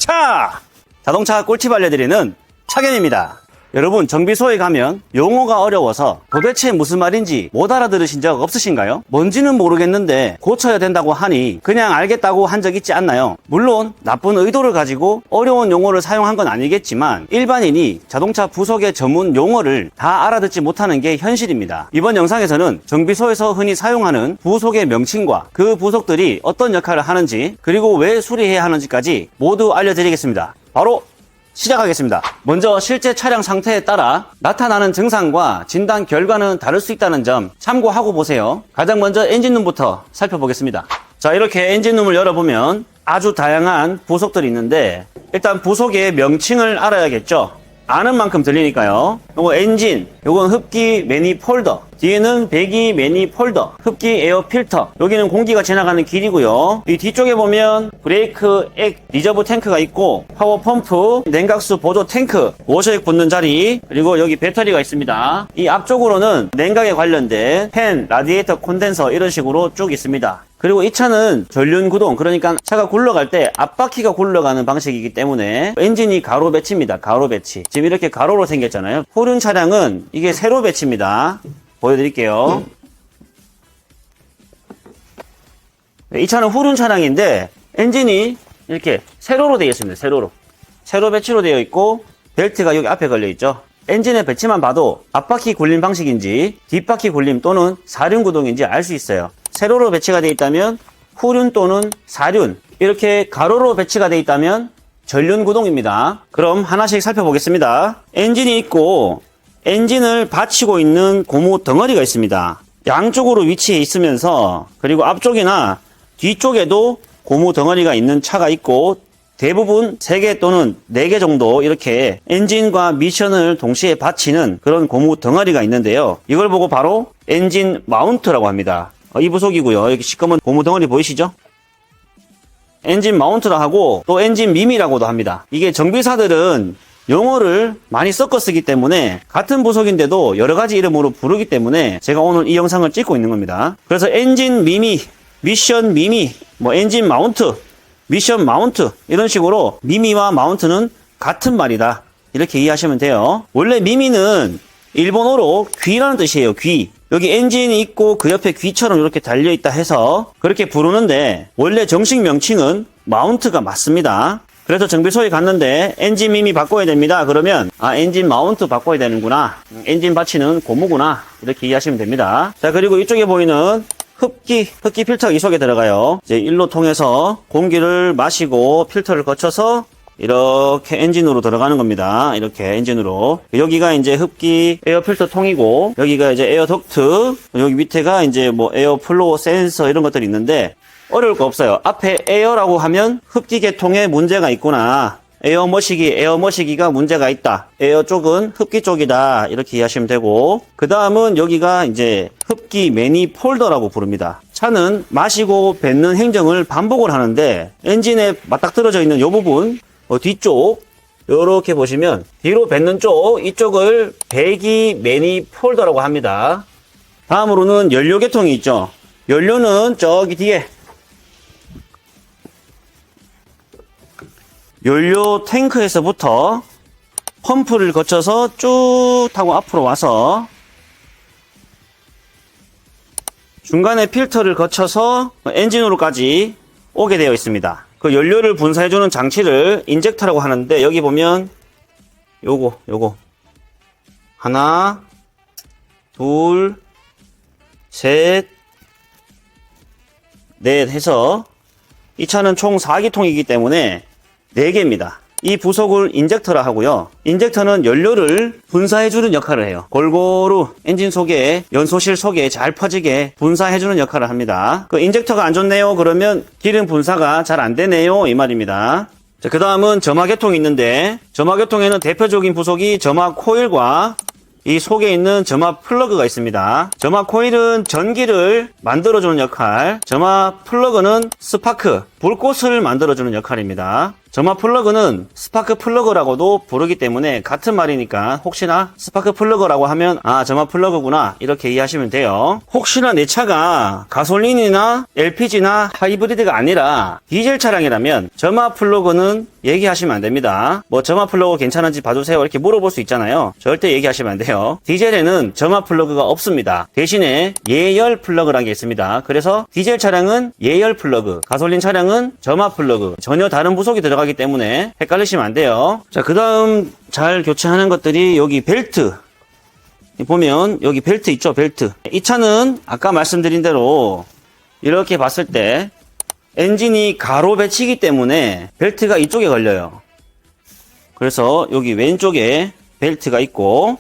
차! 자동차 꿀팁 알려드리는 차견입니다. 여러분, 정비소에 가면 용어가 어려워서 도대체 무슨 말인지 못 알아들으신 적 없으신가요? 뭔지는 모르겠는데 고쳐야 된다고 하니 그냥 알겠다고 한 적 있지 않나요? 물론 나쁜 의도를 가지고 어려운 용어를 사용한 건 아니겠지만 일반인이 자동차 부속의 전문 용어를 다 알아듣지 못하는 게 현실입니다. 이번 영상에서는 정비소에서 흔히 사용하는 부속의 명칭과 그 부속들이 어떤 역할을 하는지, 그리고 왜 수리해야 하는지까지 모두 알려드리겠습니다. 바로 시작하겠습니다. 먼저 실제 차량 상태에 따라 나타나는 증상과 진단 결과는 다를 수 있다는 점 참고하고 보세요. 가장 먼저 엔진룸부터 살펴보겠습니다. 자, 이렇게 엔진룸을 열어보면 아주 다양한 부속들이 있는데, 일단 부속의 명칭을 알아야겠죠. 아는 만큼 들리니까요. 요거 엔진, 요건 흡기 매니폴더, 뒤에는 배기 매니폴더, 흡기 에어 필터, 여기는 공기가 지나가는 길이고요. 이 뒤쪽에 보면 브레이크 액 리저브 탱크가 있고, 파워 펌프, 냉각수 보조 탱크, 워셔액 붙는 자리, 그리고 여기 배터리가 있습니다. 이 앞쪽으로는 냉각에 관련된 팬, 라디에이터 콘덴서 이런 식으로 쭉 있습니다. 그리고 이 차는 전륜 구동, 그러니까 차가 굴러갈 때 앞바퀴가 굴러가는 방식이기 때문에 엔진이 가로 배치입니다. 가로 배치. 지금 이렇게 가로로 생겼잖아요. 후륜 차량은 이게 세로 배치입니다. 보여드릴게요. 이 차는 후륜 차량인데 엔진이 이렇게 세로로 되어 있습니다. 세로로. 세로 배치로 되어 있고 벨트가 여기 앞에 걸려 있죠. 엔진의 배치만 봐도 앞바퀴 굴림 방식인지 뒷바퀴 굴림 또는 사륜 구동인지 알 수 있어요. 세로로 배치가 되어 있다면 후륜 또는 사륜, 이렇게 가로로 배치가 되어 있다면 전륜 구동입니다. 그럼 하나씩 살펴보겠습니다. 엔진이 있고 엔진을 받치고 있는 고무 덩어리가 있습니다. 양쪽으로 위치해 있으면서, 그리고 앞쪽이나 뒤쪽에도 고무 덩어리가 있는 차가 있고, 대부분 3개 또는 4개 정도 이렇게 엔진과 미션을 동시에 받치는 그런 고무 덩어리가 있는데요. 이걸 보고 바로 엔진 마운트라고 합니다. 이 부속이고요. 여기 시커먼 고무 덩어리 보이시죠? 엔진 마운트라 하고, 또 엔진 밈이라고도 합니다. 이게 정비사들은 용어를 많이 섞어 쓰기 때문에 같은 부속인데도 여러 가지 이름으로 부르기 때문에 제가 오늘 이 영상을 찍고 있는 겁니다. 그래서 엔진 미미, 미션 미미, 엔진 마운트, 미션 마운트, 이런 식으로 미미와 마운트는 같은 말이다, 이렇게 이해하시면 돼요. 원래 미미는 일본어로 귀라는 뜻이에요. 귀. 여기 엔진이 있고 그 옆에 귀처럼 이렇게 달려있다 해서 그렇게 부르는데, 원래 정식 명칭은 마운트가 맞습니다. 그래서 정비소에 갔는데 엔진 미미 바꿔야 됩니다. 그러면 엔진 마운트 바꿔야 되는구나, 엔진 받치는 고무구나, 이렇게 이해하시면 됩니다. 자, 그리고 이쪽에 보이는 흡기 필터가 이 속에 들어가요. 이제 일로 통해서 공기를 마시고 필터를 거쳐서 이렇게 엔진으로 들어가는 겁니다. 이렇게 엔진으로. 여기가 이제 흡기 에어 필터 통이고, 여기가 이제 에어 덕트, 여기 밑에가 이제 에어 플로우 센서 이런 것들이 있는데, 어려울 거 없어요. 앞에 에어라고 하면 흡기 계통에 문제가 있구나, 에어 머시기가 문제가 있다, 에어 쪽은 흡기 쪽이다, 이렇게 이해하시면 되고, 그 다음은 여기가 이제 흡기 매니폴더라고 부릅니다. 차는 마시고 뱉는 행정을 반복을 하는데, 엔진에 맞닥뜨려져 있는 이 부분, 뒤쪽 이렇게 보시면 뒤로 뱉는 쪽, 이쪽을 배기 매니폴더라고 합니다. 다음으로는 연료 계통이 있죠. 연료는 저기 뒤에 연료 탱크에서부터 펌프를 거쳐서 쭉 타고 앞으로 와서 중간에 필터를 거쳐서 엔진으로까지 오게 되어 있습니다. 그 연료를 분사해주는 장치를 인젝터라고 하는데, 여기 보면 요거 하나, 둘, 셋, 넷 해서 이 차는 총 4기통이기 때문에 4개입니다. 이 부속을 인젝터라 하고요. 인젝터는 연료를 분사해주는 역할을 해요. 골고루 엔진 속에, 연소실 속에 잘 퍼지게 분사해주는 역할을 합니다. 그 인젝터가 안 좋네요, 그러면 기름 분사가 잘 안 되네요, 이 말입니다. 자, 그 다음은 점화계통이 있는데, 점화계통에는 대표적인 부속이 점화 코일과 이 속에 있는 점화 플러그가 있습니다. 점화 코일은 전기를 만들어주는 역할, 점화 플러그는 스파크, 불꽃을 만들어주는 역할입니다. 점화 플러그는 스파크 플러그라고도 부르기 때문에 같은 말이니까 혹시나 스파크 플러그라고 하면 아, 점화 플러그구나 이렇게 이해하시면 돼요. 혹시나 내 차가 가솔린이나 LPG나 하이브리드가 아니라 디젤 차량이라면 점화 플러그는 얘기하시면 안 됩니다. 뭐 점화 플러그 괜찮은지 봐주세요 이렇게 물어볼 수 있잖아요. 절대 얘기하시면 안 돼요. 디젤에는 점화 플러그가 없습니다. 대신에 예열 플러그라는 게 있습니다. 그래서 디젤 차량은 예열 플러그, 가솔린 차량은 점화 플러그, 전혀 다른 부속이 들어가기 때문에 헷갈리시면 안 돼요. 자, 그 다음 잘 교체하는 것들이 여기 벨트. 보면 여기 벨트 있죠, 벨트. 이 차는 아까 말씀드린 대로 이렇게 봤을 때 엔진이 가로 배치기 때문에 벨트가 이쪽에 걸려요. 그래서 여기 왼쪽에 벨트가 있고,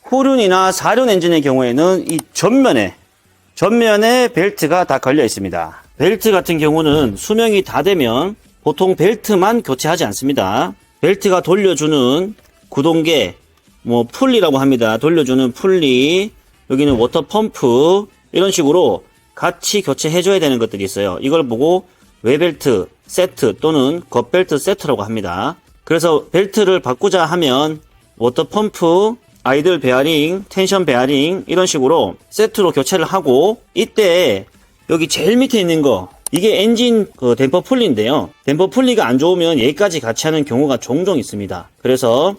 후륜이나 4륜 엔진의 경우에는 이 전면에 벨트가 다 걸려 있습니다. 벨트 같은 경우는 수명이 다 되면 보통 벨트만 교체하지 않습니다. 벨트가 돌려주는 구동계, 뭐 풀리라고 합니다. 돌려주는 풀리, 여기는 워터 펌프, 이런 식으로 같이 교체해줘야 되는 것들이 있어요. 이걸 보고 외벨트 세트 또는 겉벨트 세트라고 합니다. 그래서 벨트를 바꾸자 하면 워터 펌프, 아이들 베어링, 텐션 베어링 이런 식으로 세트로 교체를 하고, 이때 여기 제일 밑에 있는 거, 이게 엔진 그 댐퍼 풀리인데요. 댐퍼 풀리가 안 좋으면 얘까지 같이 하는 경우가 종종 있습니다. 그래서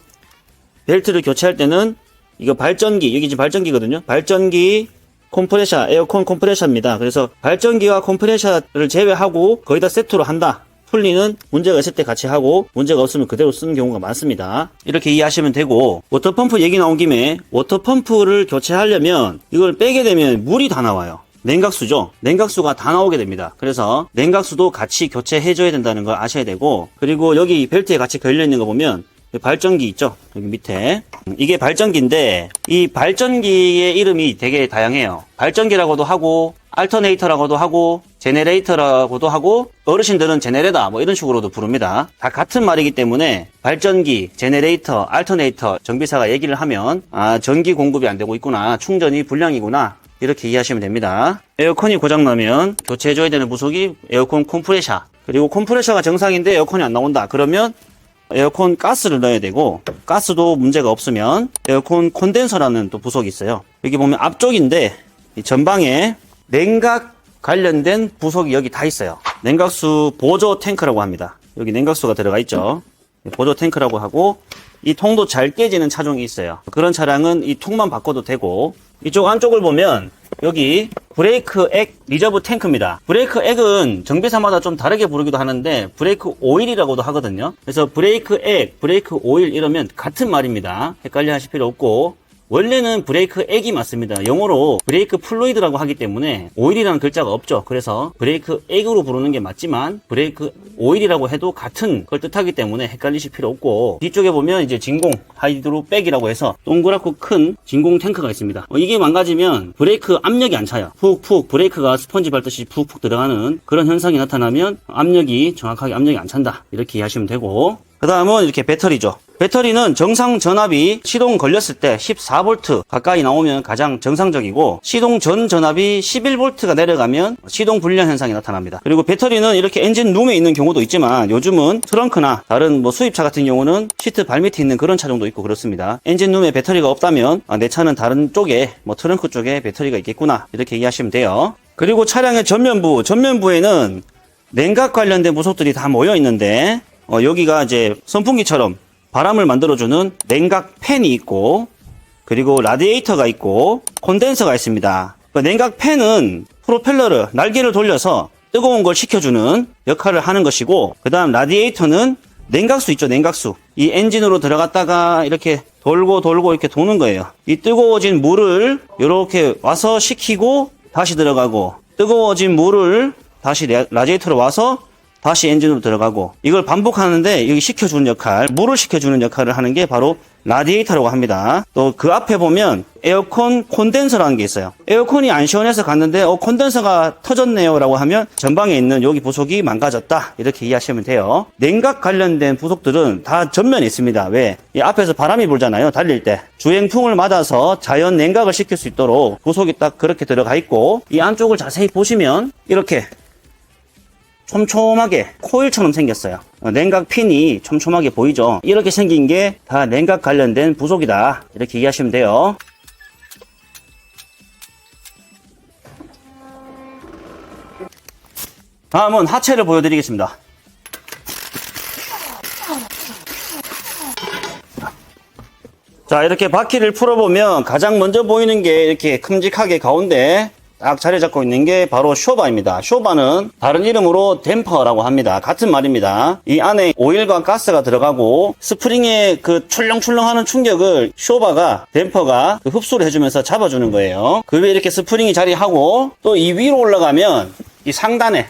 벨트를 교체할 때는 이거 발전기, 여기 지금 발전기거든요. 발전기, 컴프레셔, 에어컨 컴프레셔입니다. 그래서 발전기와 컴프레셔를 제외하고 거의 다 세트로 한다. 풀리는 문제가 있을 때 같이 하고 문제가 없으면 그대로 쓰는 경우가 많습니다. 이렇게 이해하시면 되고, 워터펌프 얘기 나온 김에 워터펌프를 교체하려면 이걸 빼게 되면 물이 다 나와요. 냉각수죠. 냉각수가 다 나오게 됩니다. 그래서 냉각수도 같이 교체해줘야 된다는 걸 아셔야 되고, 그리고 여기 벨트에 같이 걸려있는 거 보면 발전기 있죠? 여기 밑에. 이게 발전기인데 이 발전기의 이름이 되게 다양해요. 발전기라고도 하고 알터네이터라고도 하고 제네레이터라고도 하고, 어르신들은 제네레다 뭐 이런 식으로도 부릅니다. 다 같은 말이기 때문에 발전기, 제네레이터, 알터네이터 정비사가 얘기를 하면 아, 전기 공급이 안 되고 있구나, 충전이 불량이구나 이렇게 이해하시면 됩니다. 에어컨이 고장나면 교체해줘야 되는 부속이 에어컨 컴프레셔. 그리고 컴프레셔가 정상인데 에어컨이 안 나온다 그러면 에어컨 가스를 넣어야 되고, 가스도 문제가 없으면 에어컨 콘덴서라는 또 부속이 있어요. 여기 보면 앞쪽인데 이 전방에 냉각 관련된 부속이 여기 다 있어요. 냉각수 보조 탱크라고 합니다. 여기 냉각수가 들어가 있죠. 보조 탱크라고 하고, 이 통도 잘 깨지는 차종이 있어요. 그런 차량은 이 통만 바꿔도 되고, 이쪽 안쪽을 보면 여기 브레이크 액 리저브 탱크입니다. 브레이크 액은 정비사마다 좀 다르게 부르기도 하는데 브레이크 오일이라고도 하거든요. 그래서 브레이크 액, 브레이크 오일 이러면 같은 말입니다. 헷갈려 하실 필요 없고, 원래는 브레이크 액이 맞습니다. 영어로 브레이크 플루이드라고 하기 때문에 오일이라는 글자가 없죠. 그래서 브레이크 액으로 부르는 게 맞지만 브레이크 오일이라고 해도 같은 걸 뜻하기 때문에 헷갈리실 필요 없고, 뒤쪽에 보면 이제 진공 하이드로 백이라고 해서 동그랗고 큰 진공 탱크가 있습니다. 이게 망가지면 브레이크 압력이 안 차요. 푹푹 브레이크가 스펀지 밟듯이 푹푹 들어가는 그런 현상이 나타나면 압력이 정확하게 압력이 안 찬다 이렇게 이해하시면 되고, 그 다음은 이렇게 배터리죠. 배터리는 정상 전압이 시동 걸렸을 때 14V 가까이 나오면 가장 정상적이고, 시동 전 전압이 11V가 내려가면 시동 불량 현상이 나타납니다. 그리고 배터리는 이렇게 엔진 룸에 있는 경우도 있지만 요즘은 트렁크나 다른 뭐 수입차 같은 경우는 시트 발밑에 있는 그런 차종도 있고 그렇습니다. 엔진 룸에 배터리가 없다면 내 차는 다른 쪽에 뭐 트렁크 쪽에 배터리가 있겠구나 이렇게 이해하시면 돼요. 그리고 차량의 전면부에는 냉각 관련된 부속들이 다 모여 있는데, 여기가 이제 선풍기처럼 바람을 만들어주는 냉각 팬이 있고, 그리고 라디에이터가 있고 콘덴서가 있습니다. 냉각 팬은 프로펠러를, 날개를 돌려서 뜨거운 걸 식혀주는 역할을 하는 것이고, 그 다음 라디에이터는 냉각수 있죠, 냉각수. 이 엔진으로 들어갔다가 이렇게 돌고 이렇게 도는 거예요. 이 뜨거워진 물을 이렇게 와서 식히고 다시 들어가고, 뜨거워진 물을 다시 라디에이터로 와서 다시 엔진으로 들어가고, 이걸 반복하는데 여기 식혀주는 역할, 물을 식혀주는 역할을 하는 게 바로 라디에이터라고 합니다. 또 그 앞에 보면 에어컨 콘덴서라는 게 있어요. 에어컨이 안 시원해서 갔는데 콘덴서가 터졌네요 라고 하면 전방에 있는 여기 부속이 망가졌다 이렇게 이해하시면 돼요. 냉각 관련된 부속들은 다 전면에 있습니다. 왜? 이 앞에서 바람이 불잖아요, 달릴 때. 주행풍을 맞아서 자연 냉각을 시킬 수 있도록 부속이 딱 그렇게 들어가 있고, 이 안쪽을 자세히 보시면 이렇게 촘촘하게 코일처럼 생겼어요. 냉각 핀이 촘촘하게 보이죠. 이렇게 생긴 게 다 냉각 관련된 부속이다, 이렇게 이해하시면 돼요. 다음은 하체를 보여드리겠습니다. 자, 이렇게 바퀴를 풀어보면 가장 먼저 보이는 게 이렇게 큼직하게 가운데 딱 자리 잡고 있는 게 바로 쇼바입니다. 쇼바는 다른 이름으로 댐퍼라고 합니다. 같은 말입니다. 이 안에 오일과 가스가 들어가고 스프링의 그 출렁출렁하는 충격을 쇼바가, 댐퍼가 흡수를 해주면서 잡아주는 거예요. 그 위에 이렇게 스프링이 자리하고, 또 이 위로 올라가면 이 상단에,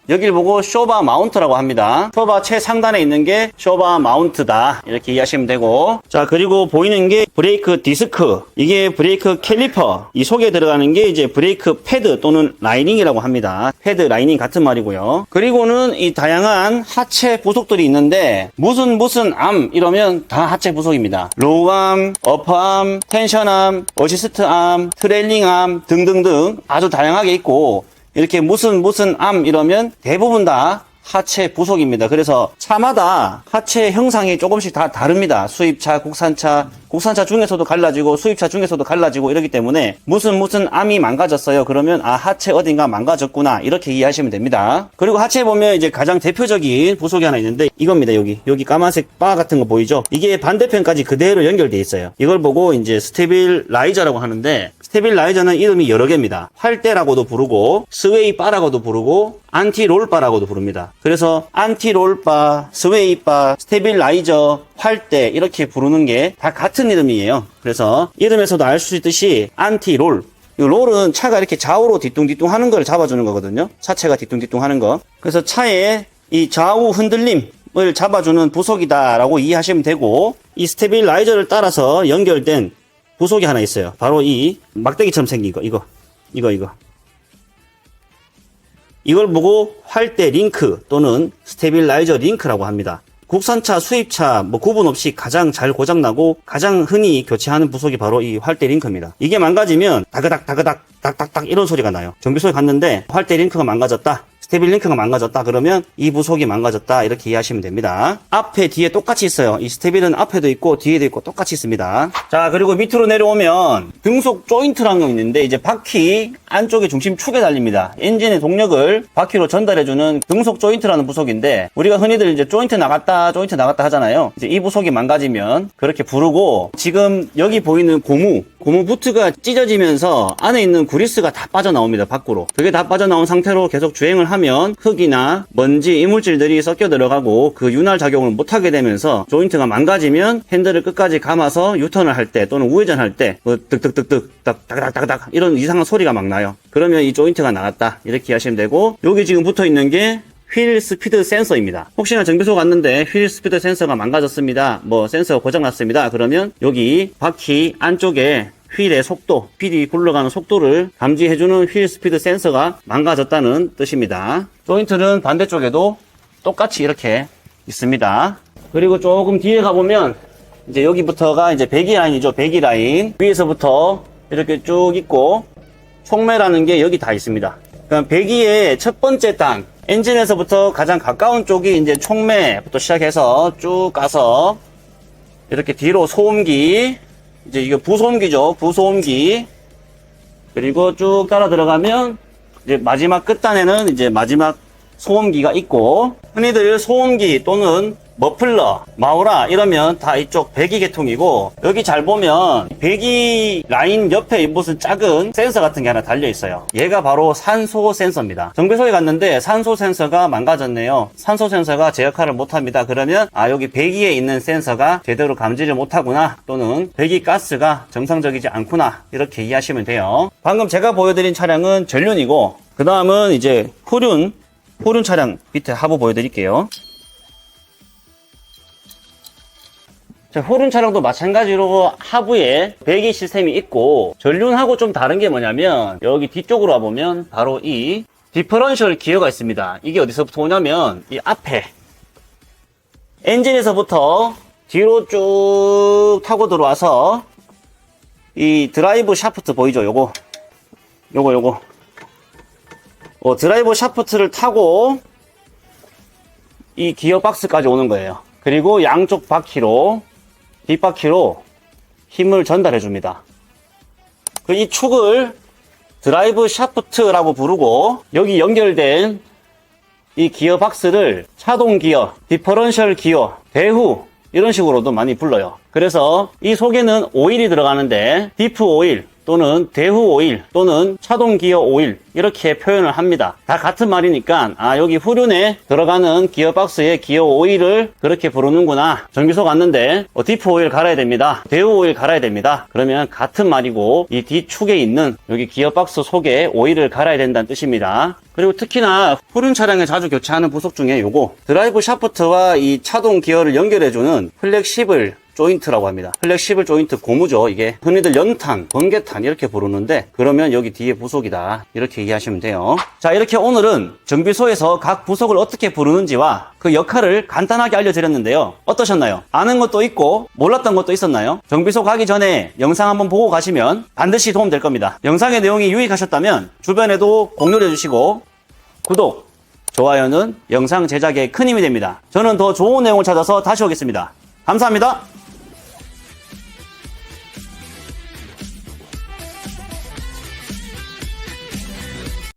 여길 보고 쇼바 마운트라고 합니다. 쇼바 최상단에 있는 게 쇼바 마운트다, 이렇게 이해하시면 되고, 자, 그리고 보이는 게 브레이크 디스크, 이게 브레이크 캘리퍼, 이 속에 들어가는 게 이제 브레이크 패드 또는 라이닝이라고 합니다. 패드, 라이닝 같은 말이고요. 그리고는 이 다양한 하체 부속들이 있는데, 무슨 암 이러면 다 하체 부속입니다. 로우암, 어퍼암, 텐션암, 어시스트암, 트레일링암 등등등 아주 다양하게 있고, 이렇게 무슨 암 이러면 대부분 다 하체 부속입니다. 그래서 차마다 하체 형상이 조금씩 다 다릅니다. 수입차, 국산차 중에서도 갈라지고 수입차 중에서도 갈라지고 이러기 때문에 무슨 암이 망가졌어요. 그러면 아, 하체 어딘가 망가졌구나, 이렇게 이해하시면 됩니다. 그리고 하체에 보면 이제 가장 대표적인 부속이 하나 있는데 이겁니다. 여기 까만색 바 같은 거 보이죠? 이게 반대편까지 그대로 연결되어 있어요. 이걸 보고 이제 스테빌라이저라고 하는데, 스테빌라이저는 이름이 여러 개입니다. 활대라고도 부르고 스웨이 바라고도 부르고 안티롤 바라고도 부릅니다. 그래서 안티롤 바, 스웨이 바, 스테빌라이저, 활대 이렇게 부르는 게 다 같은 이름이에요. 그래서 이름에서도 알 수 있듯이 안티롤, 이 롤은 차가 이렇게 좌우로 뒤뚱뒤뚱 하는 걸 잡아주는 거거든요. 차체가 뒤뚱뒤뚱 하는 거. 그래서 차의 이 좌우 흔들림을 잡아주는 부속이다라고 이해하시면 되고, 이 스테빌라이저를 따라서 연결된 부속이 하나 있어요. 바로 이 막대기처럼 생긴 거, 이거. 이걸 보고 활대 링크 또는 스테빌라이저 링크라고 합니다. 국산차, 수입차 구분 없이 가장 잘 고장나고 가장 흔히 교체하는 부속이 바로 이 활대 링크입니다. 이게 망가지면 다그닥 딱딱딱 이런 소리가 나요. 정비소에 갔는데 활대 링크가 망가졌다, 스테빌 링크가 망가졌다 그러면 이 부속이 망가졌다, 이렇게 이해하시면 됩니다. 앞에 뒤에 똑같이 있어요. 이 스테빌은 앞에도 있고 뒤에도 있고 똑같이 있습니다. 자, 그리고 밑으로 내려오면 등속 조인트라는 거 있는데, 이제 바퀴 안쪽에 중심축에 달립니다. 엔진의 동력을 바퀴로 전달해주는 등속 조인트라는 부속인데, 우리가 흔히들 이제 조인트 나갔다 하잖아요. 이제 이 부속이 망가지면 그렇게 부르고, 지금 여기 보이는 고무 부트가 찢어지면서 안에 있는 그리스가 다 빠져나옵니다. 밖으로. 그게 다 빠져나온 상태로 계속 주행을 하면 흑이나 먼지, 이물질들이 섞여 들어가고 그 윤활 작용을 못하게 되면서 조인트가 망가지면 핸들을 끝까지 감아서 유턴을 할 때 또는 우회전할 때 득득득득 딱딱딱딱 이런 이상한 소리가 막 나요. 그러면 이 조인트가 나갔다, 이렇게 하시면 되고, 여기 지금 붙어 있는 게 휠 스피드 센서입니다. 혹시나 정비소 갔는데 휠 스피드 센서가 망가졌습니다, 센서가 고장났습니다 그러면 여기 바퀴 안쪽에 휠의 속도, 휠이 굴러가는 속도를 감지해주는 휠 스피드 센서가 망가졌다는 뜻입니다. 조인트는 반대쪽에도 똑같이 이렇게 있습니다. 그리고 조금 뒤에 가보면 이제 여기부터가 이제 배기 라인이죠. 배기 라인. 위에서부터 이렇게 쭉 있고 촉매라는 게 여기 다 있습니다. 그럼 배기의 첫 번째 단, 엔진에서부터 가장 가까운 쪽이 이제 촉매부터 시작해서 쭉 가서 이렇게 뒤로 소음기, 이제 이거 부소음기죠. 부소음기. 그리고 쭉 따라 들어가면 이제 마지막 끝단에는 이제 마지막 소음기가 있고, 흔히들 소음기 또는 머플러, 마우라 이러면 다 이쪽 배기 계통이고, 여기 잘 보면 배기 라인 옆에 무슨 작은 센서 같은 게 하나 달려 있어요. 얘가 바로 산소 센서입니다. 정비소에 갔는데 산소 센서가 망가졌네요. 산소 센서가 제 역할을 못합니다. 그러면 아, 여기 배기에 있는 센서가 제대로 감지를 못하구나, 또는 배기 가스가 정상적이지 않구나, 이렇게 이해하시면 돼요. 방금 제가 보여드린 차량은 전륜이고, 그 다음은 이제 후륜 차량 밑에 하부 보여드릴게요. 자, 후륜 차량도 마찬가지로 하부에 배기 시스템이 있고, 전륜하고 좀 다른 게 뭐냐면 여기 뒤쪽으로 와보면 바로 이 디퍼런셜 기어가 있습니다. 이게 어디서부터 오냐면 이 앞에 엔진에서부터 뒤로 쭉 타고 들어와서 이 드라이브 샤프트 보이죠? 요거 드라이버 샤프트를 타고 이 기어박스까지 오는 거예요. 그리고 양쪽 바퀴로, 뒷바퀴로 힘을 전달해 줍니다. 이 축을 드라이브 샤프트라고 부르고, 여기 연결된 이 기어박스를 차동 기어, 디퍼런셜 기어, 대후 이런 식으로도 많이 불러요. 그래서 이 속에는 오일이 들어가는데 디프 오일 또는 대후 오일 또는 차동 기어 오일 이렇게 표현을 합니다. 다 같은 말이니까 여기 후륜에 들어가는 기어박스의 기어 오일을 그렇게 부르는구나. 정비소 갔는데 디프 오일 갈아야 됩니다. 대후 오일 갈아야 됩니다. 그러면 같은 말이고, 이 뒤축에 있는 여기 기어박스 속에 오일을 갈아야 된다는 뜻입니다. 그리고 특히나 후륜 차량에 자주 교체하는 부속 중에 요거 드라이브 샤프트와 이 차동 기어를 연결해주는 플렉시블 조인트라고 합니다. 플렉시블 조인트 고무죠. 이게 흔히들 연탄, 번개탄 이렇게 부르는데, 그러면 여기 뒤에 부속이다 이렇게 이해하시면 돼요. 자, 이렇게 오늘은 정비소에서 각 부속을 어떻게 부르는지와 그 역할을 간단하게 알려드렸는데요. 어떠셨나요? 아는 것도 있고 몰랐던 것도 있었나요? 정비소 가기 전에 영상 한번 보고 가시면 반드시 도움 될 겁니다. 영상의 내용이 유익하셨다면 주변에도 공유해 주시고, 구독, 좋아요는 영상 제작에 큰 힘이 됩니다. 저는 더 좋은 내용을 찾아서 다시 오겠습니다. 감사합니다.